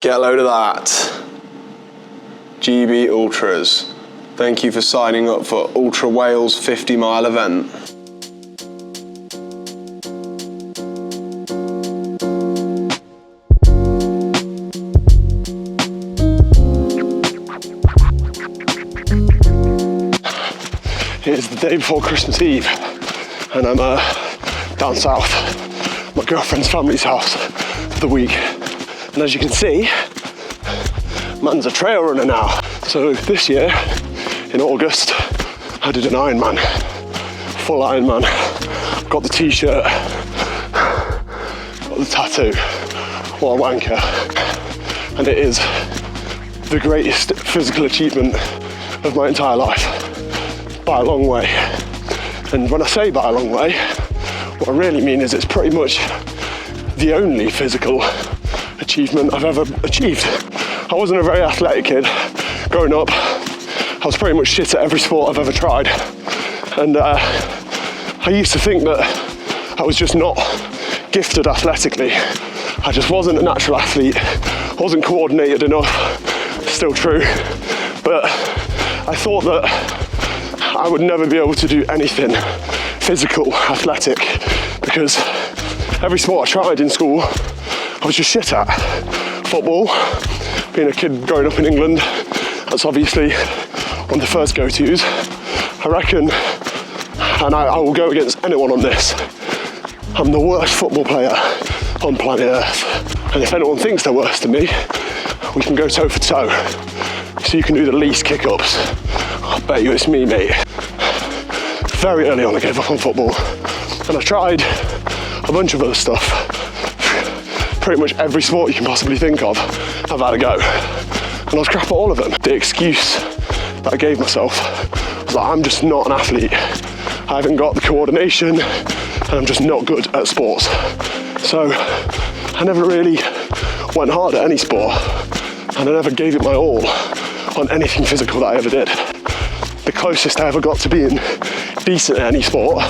Get a load of that. GB Ultras. Thank you for signing up for Ultra Wales 50-mile event. It's the day before Christmas Eve and I'm down south, my girlfriend's family's house for the week. And as you can see, man's a trail runner now. So this year, in August, I did an Ironman, full Ironman. Got the t-shirt, got the tattoo, what a wanker. And it is the greatest physical achievement of my entire life, by a long way. And when I say by a long way, what I really mean is it's pretty much the only physical achievement I've ever achieved. I wasn't a very athletic kid growing up. I was pretty much shit at every sport I've ever tried. And I used to think that I was just not gifted athletically. I just wasn't a natural athlete. I wasn't coordinated enough, still true. But I thought that I would never be able to do anything physical, athletic, because every sport I tried in school, I was just shit at. Football, being a kid growing up in England, that's obviously one of the first go-tos. I reckon, and I will go against anyone on this, I'm the worst football player on planet Earth. And if anyone thinks they're worse than me, we can go toe for toe. So you can do the least kick-ups. I bet you it's me, mate. Very early on I gave up on football. And I tried a bunch of other stuff. Pretty much every sport you can possibly think of, I've had a go. And I was crap at all of them. The excuse that I gave myself was that I'm just not an athlete. I haven't got the coordination and I'm just not good at sports. So I never really went hard at any sport and I never gave it my all on anything physical that I ever did. The closest I ever got to being decent at any sport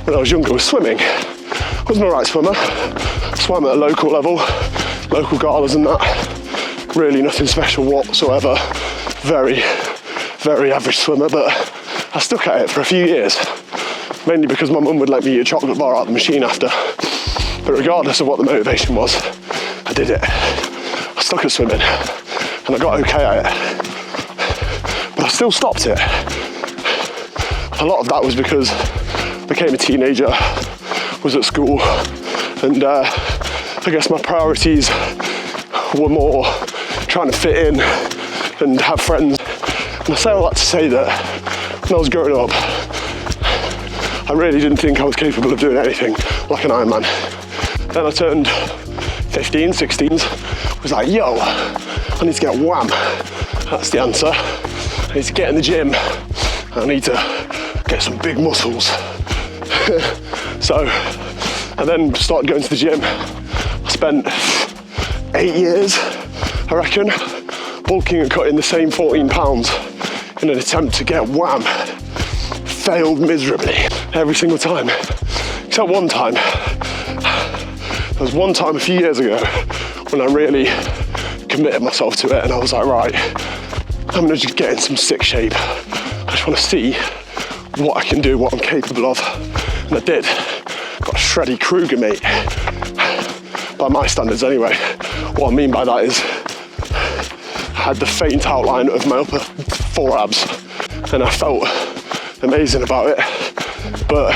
when I was younger was swimming. I was an alright swimmer. Swam at a local level, local galas and that. Really nothing special whatsoever. Very, very average swimmer, but I stuck at it for a few years. Mainly because my mum would let me eat a chocolate bar out of the machine after. But regardless of what the motivation was, I did it. I stuck at swimming and I got okay at it. But I still stopped it. A lot of that was because I became a teenager, was at school, and I guess my priorities were more trying to fit in and have friends. And I say all that to say that when I was growing up, I really didn't think I was capable of doing anything like an Ironman. Then I turned 15, 16, was like, yo, I need to get wham. That's the answer. I need to get in the gym. I need to get some big muscles. So I then started going to the gym. I spent 8 years, I reckon, bulking and cutting the same 14 pounds in an attempt to get wham. Failed miserably every single time, except one time. There was one time a few years ago when I really committed myself to it and I was like, right, I'm gonna just get in some sick shape. I just wanna see what I can do, what I'm capable of. And I did. Got a shreddy Kruger, mate. By my standards anyway. What I mean by that is I had the faint outline of my upper 4 abs and I felt amazing about it. But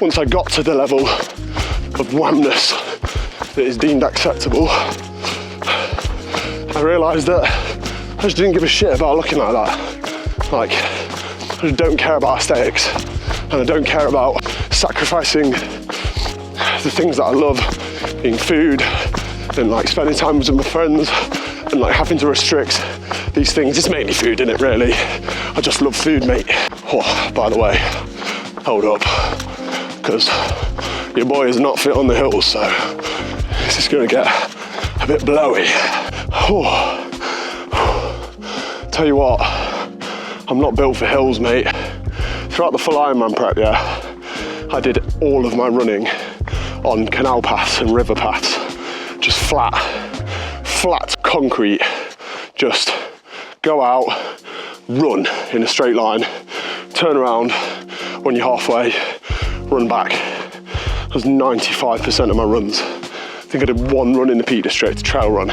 once I got to the level of whamness that is deemed acceptable, I realised that I just didn't give a shit about looking like that. Like, I just don't care about aesthetics and I don't care about sacrificing the things that I love, being food and like spending time with my friends and like having to restrict these things. It's mainly food, innit, really. I just love food, mate. Oh, by the way, hold up, because your boy is not fit on the hills, so this is gonna get a bit blowy. Oh. Tell you what, I'm not built for hills, mate. Throughout the full Ironman prep, I did all of my running on canal paths and river paths, just flat flat concrete, just go out, run in a straight line, turn around when you're halfway, run back. That was 95% of my runs. I think I did one run in the Peak District, a trail run.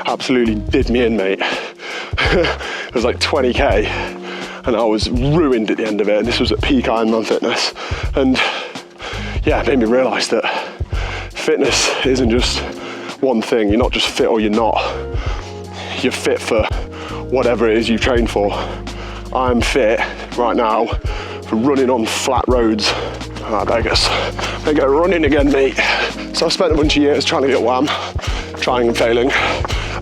Absolutely did me in, mate. It was like 20k and I was ruined at the end of it, and this was at peak Ironman fitness. And yeah, it made me realise that fitness isn't just one thing. You're not just fit or you're not. You're fit for whatever it is you train for. I'm fit right now for running on flat roads. I better go running again, mate. So I spent a bunch of years trying to get WAM, trying and failing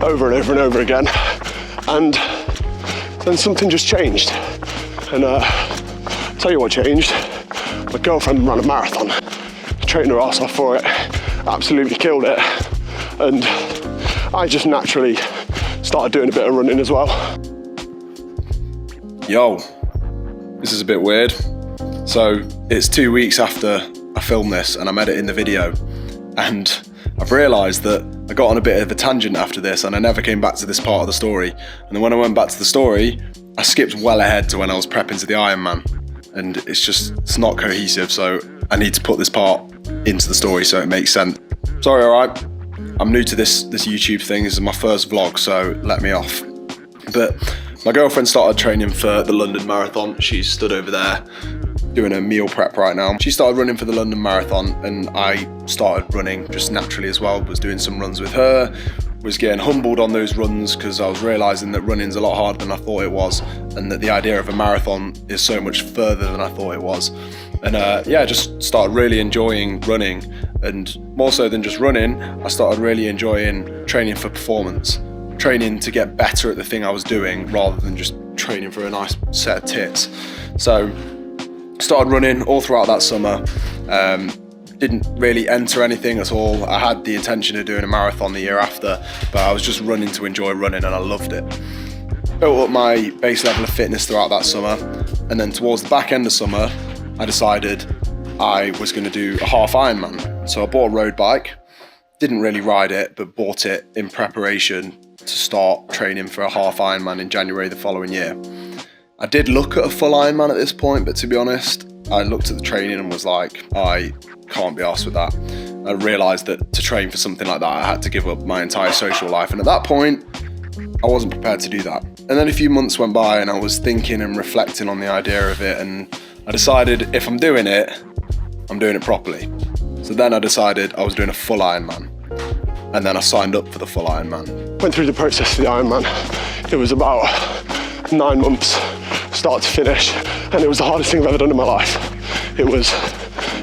over and over and over again. And then something just changed. And tell you what changed. My girlfriend ran a marathon. Trained her ass off for it. Absolutely killed it. And I just naturally started doing a bit of running as well. Yo, this is a bit weird. So it's 2 weeks after I filmed this and I'm editing the video, and I've realised that I got on a bit of a tangent after this and I never came back to this part of the story. And then when I went back to the story, I skipped well ahead to when I was prepping to the Ironman. And it's not cohesive, so I need to put this part into the story so it makes sense. Sorry, alright. I'm new to this YouTube thing. This is my first vlog, so let me off. But my girlfriend started training for the London Marathon. She's stood over there doing a meal prep right now. She started running for the London Marathon and I started running just naturally as well. Was doing some runs with her, was getting humbled on those runs because I was realising that running's a lot harder than I thought it was, and that the idea of a marathon is so much further than I thought it was. And yeah, just started really enjoying running, and more so than just running, I started really enjoying training for performance, training to get better at the thing I was doing rather than just training for a nice set of tits. So started running all throughout that summer. Didn't really enter anything at all. I had the intention of doing a marathon the year after, but I was just running to enjoy running and I loved it. Built up my base level of fitness throughout that summer, and then towards the back end of summer, I decided I was going to do a half Ironman. So I bought a road bike, didn't really ride it, but bought it in preparation to start training for a half Ironman in January the following year. I did look at a full Ironman at this point, but to be honest, I looked at the training and was like, I can't be arsed with that. I realised that to train for something like that, I had to give up my entire social life. And at that point, I wasn't prepared to do that. And then a few months went by and I was thinking and reflecting on the idea of it. And I decided if I'm doing it properly. So then I decided I was doing a full Ironman. And then I signed up for the full Ironman. Went through the process of the Ironman. It was about 9 months, start to finish. And it was the hardest thing I've ever done in my life. It was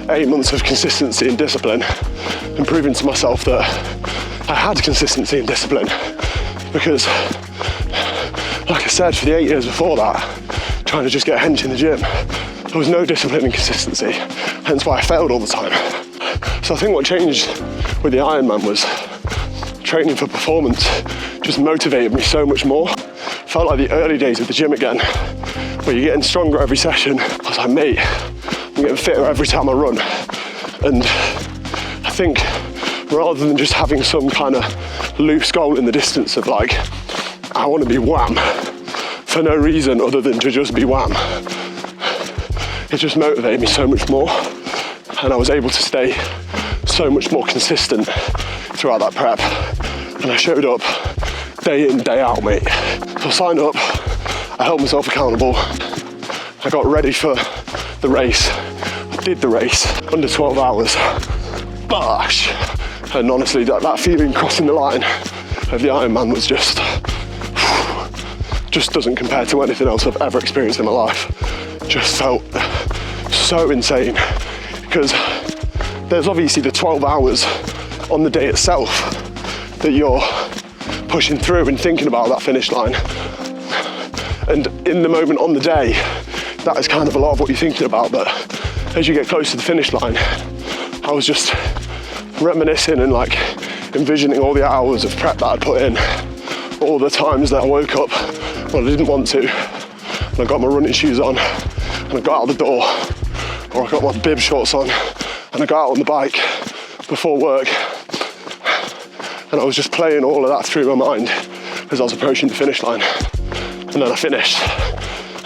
8 months of consistency and discipline, and proving to myself that I had consistency and discipline, because like I said, for the 8 years before that, trying to just get hench in the gym, there was no discipline and consistency, hence why I failed all the time. So I think what changed with the Ironman was training for performance just motivated me so much more. Felt like the early days of the gym again, where you're getting stronger every session. I was like, mate, I'm getting fitter every time I run. And I think rather than just having some kind of loose goal in the distance of like, I want to be WAM for no reason other than to just be WAM, it just motivated me so much more. And I was able to stay so much more consistent throughout that prep. And I showed up day in, day out, mate. So I signed up, I held myself accountable, I got ready for the race. I did the race under 12 hours. Bash! And honestly, that feeling crossing the line of the Ironman was just doesn't compare to anything else I've ever experienced in my life. Just felt so insane, because there's obviously the 12 hours on the day itself that you're pushing through and thinking about that finish line. And in the moment on the day, that is kind of a lot of what you're thinking about, but as you get close to the finish line, I was just reminiscing and like envisioning all the hours of prep that I'd put in, all the times that I woke up when I didn't want to, and I got my running shoes on, and I got out the door, or I got my bib shorts on, and I got out on the bike before work, And I was just playing all of that through my mind as I was approaching the finish line. And then I finished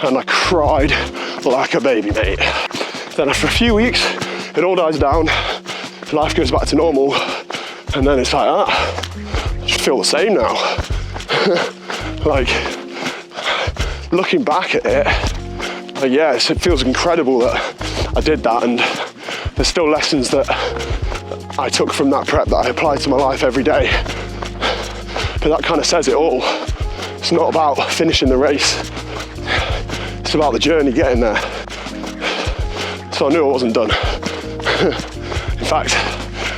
and I cried like a baby, mate. Then after a few weeks, it all dies down, life goes back to normal, and then it's like, I just feel the same now. Like, looking back at it, like, yes, it feels incredible that I did that, and there's still lessons that I took from that prep that I apply to my life every day. But that kind of says it all. It's not about finishing the race, it's about the journey getting there. So I knew I wasn't done. In fact,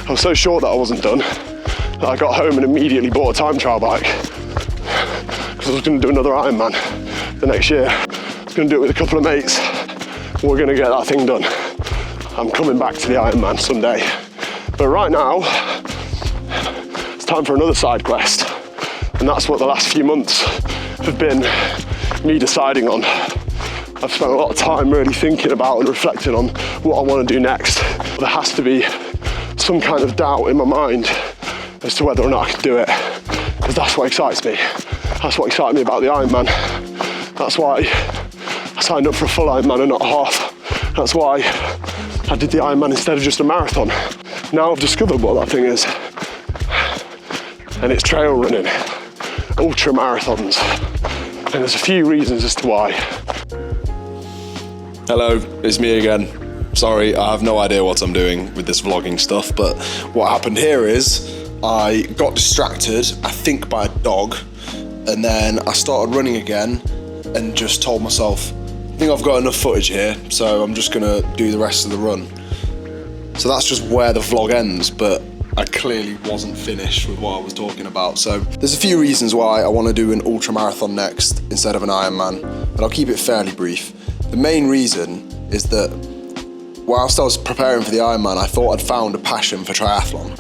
I was so sure that I wasn't done that I got home and immediately bought a time trial bike, because I was going to do another Ironman the next year. I was going to do it with a couple of mates. We're going to get that thing done. I'm coming back to the Ironman someday. But right now, it's time for another side quest. And that's what the last few months have been me deciding on. I've spent a lot of time really thinking about and reflecting on what I want to do next. There has to be some kind of doubt in my mind as to whether or not I can do it, because that's what excites me. That's what excited me about the Ironman. That's why I signed up for a full Ironman and not a half. That's why I did the Ironman instead of just a marathon. Now I've discovered what that thing is, and it's trail running, ultramarathons, and there's a few reasons as to why. Hello, it's me again. Sorry, I have no idea what I'm doing with this vlogging stuff, but what happened here is I got distracted, I think by a dog, and then I started running again and just told myself, I think I've got enough footage here, so I'm just gonna do the rest of the run. So that's just where the vlog ends, but I clearly wasn't finished with what I was talking about. So there's a few reasons why I want to do an ultramarathon next instead of an Ironman, but I'll keep it fairly brief. The main reason is that whilst I was preparing for the Ironman, I thought I'd found a passion for triathlon.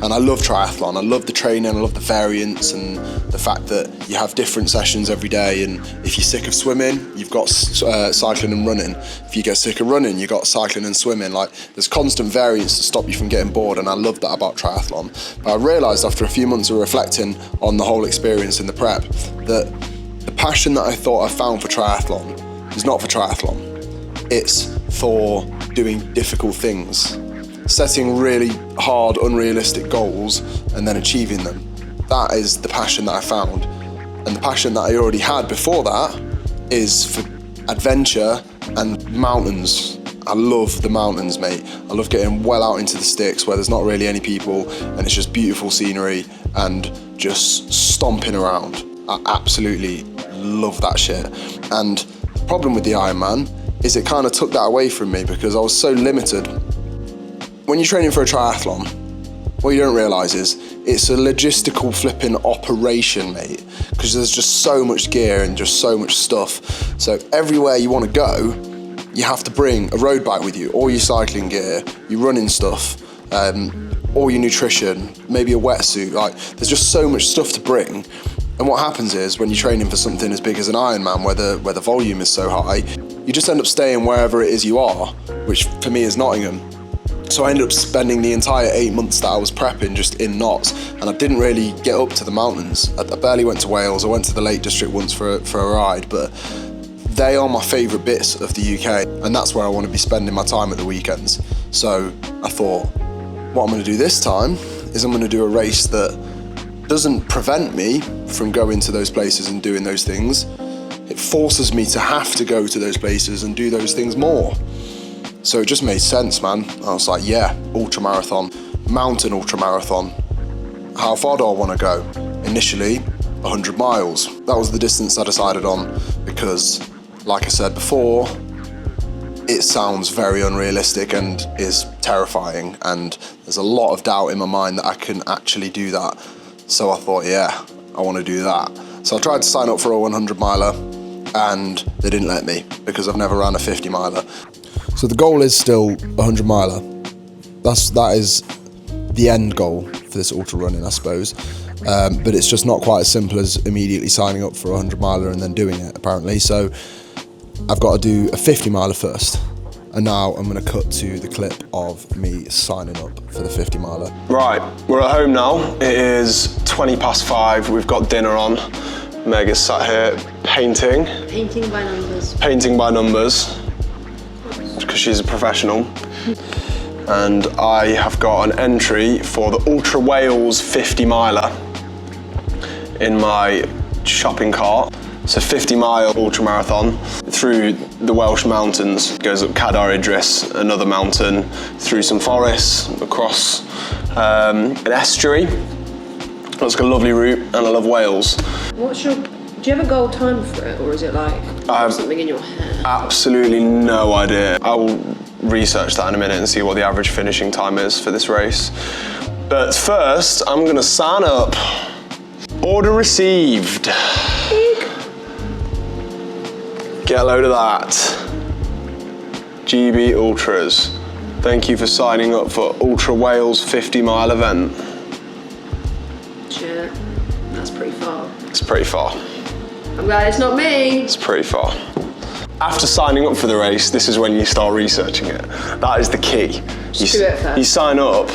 And I love triathlon, I love the training, I love the variance and the fact that you have different sessions every day, and if you're sick of swimming, you've got cycling and running. If you get sick of running, you've got cycling and swimming. Like, there's constant variance to stop you from getting bored, and I love that about triathlon. But I realised after a few months of reflecting on the whole experience in the prep that the passion that I thought I found for triathlon is not for triathlon. It's for doing difficult things. Setting really hard, unrealistic goals and then achieving them. That is the passion that I found. And the passion that I already had before that is for adventure and mountains. I love the mountains, mate. I love getting well out into the sticks where there's not really any people and it's just beautiful scenery and just stomping around. I absolutely love that shit. And the problem with the Ironman is it kind of took that away from me because I was so limited. When you're training for a triathlon, what you don't realise is it's a logistical flipping operation, mate, because there's just so much gear and just so much stuff. So everywhere you want to go, you have to bring a road bike with you, all your cycling gear, your running stuff, all your nutrition, maybe a wetsuit. Like, there's just so much stuff to bring. And what happens is when you're training for something as big as an Ironman, where the volume is so high, you just end up staying wherever it is you are, which for me is Nottingham. So I ended up spending the entire 8 months that I was prepping just in knots, and I didn't really get up to the mountains. I barely went to Wales. I went to the Lake District once for a ride, but they are my favourite bits of the UK, and that's where I want to be spending my time at the weekends. So I thought, what I'm going to do this time is I'm going to do a race that doesn't prevent me from going to those places and doing those things. It forces me to have to go to those places and do those things more. So it just made sense, man. I was like, yeah, ultramarathon, mountain ultramarathon. How far do I want to go? Initially, 100 miles. That was the distance I decided on because, like I said before, it sounds very unrealistic and is terrifying, and there's a lot of doubt in my mind that I can actually do that. So I thought, yeah, I want to do that. So I tried to sign up for a 100 miler and they didn't let me because I've never ran a 50 miler. So the goal is still 100 miler. That is the end goal for this ultra running, I suppose. But it's just not quite as simple as immediately signing up for a 100 miler and then doing it, apparently. So I've got to do a 50 miler first. And now I'm going to cut to the clip of me signing up for the 50 miler. Right, we're at home now. It is 5:20. We've got dinner on. Meg is sat here painting. Painting by numbers. Painting by numbers, because she's a professional. And I have got an entry for the Ultra Wales 50 miler in my shopping cart. It's a 50-mile ultramarathon through the Welsh mountains. It goes up Cadair Idris, another mountain, through some forests, across an estuary. It's a lovely route, and I love Wales. Do you have a goal time for it, or is it like something in your head? Absolutely no idea. I will research that in a minute and see what the average finishing time is for this race. But first, I'm gonna sign up. Order received. Get a load of that. GB Ultras. Thank you for signing up for Ultra Wales 50-mile event. Yeah, that's pretty far. It's pretty far. I'm glad it's not me. It's pretty far. After signing up for the race, this is when you start researching it. That is the key. Just do it first. You sign up,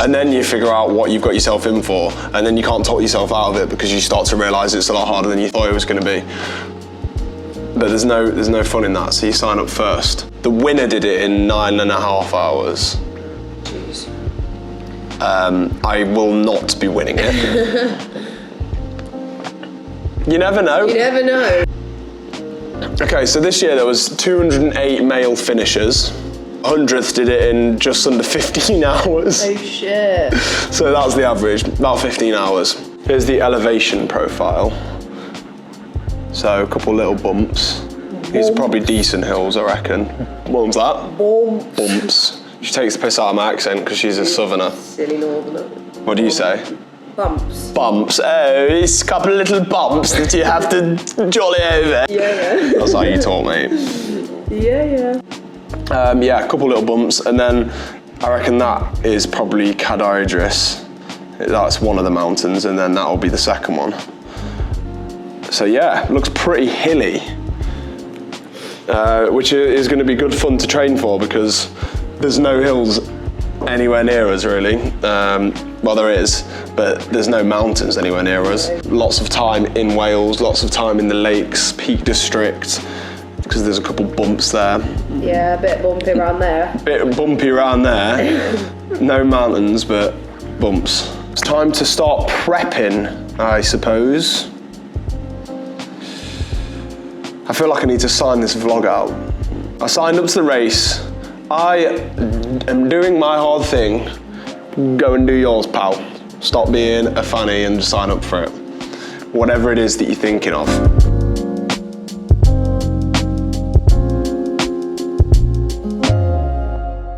and then you figure out what you've got yourself in for, and then you can't talk yourself out of it because you start to realise it's a lot harder than you thought it was going to be. But there's no fun in that, so you sign up first. The winner did it in 9.5 hours. Jeez. I will not be winning it. You never know. You never know. Okay, so this year there was 208 male finishers. 100th did it in just under 15 hours. Oh shit. So that's the average, about 15 hours. Here's the elevation profile. So a couple little bumps. These are probably decent hills, I reckon. What was that? Bumps. She takes the piss out of my accent because she's a southerner. Silly northerner. What do you say? Bumps. Bumps. Oh, it's a couple of little bumps that you have to jolly over. Yeah. That's how you talk, mate. Yeah. Yeah, a couple little bumps, and then I reckon that is probably Cadair Idris. That's one of the mountains, and then that'll be the second one. So yeah, looks pretty hilly, which is going to be good fun to train for because there's no hills anywhere near us really. Well, there is, but there's no mountains anywhere near us. Lots of time in Wales, lots of time in the Lakes, Peak District, because there's a couple bumps there. Yeah, a bit bumpy around there. Bit bumpy around there. No mountains, but bumps. It's time to start prepping, I suppose. I feel like I need to sign this vlog out. I signed up to the race. I am doing my hard thing. Go and do yours, pal. Stop being a fanny and sign up for it. Whatever it is that you're thinking of.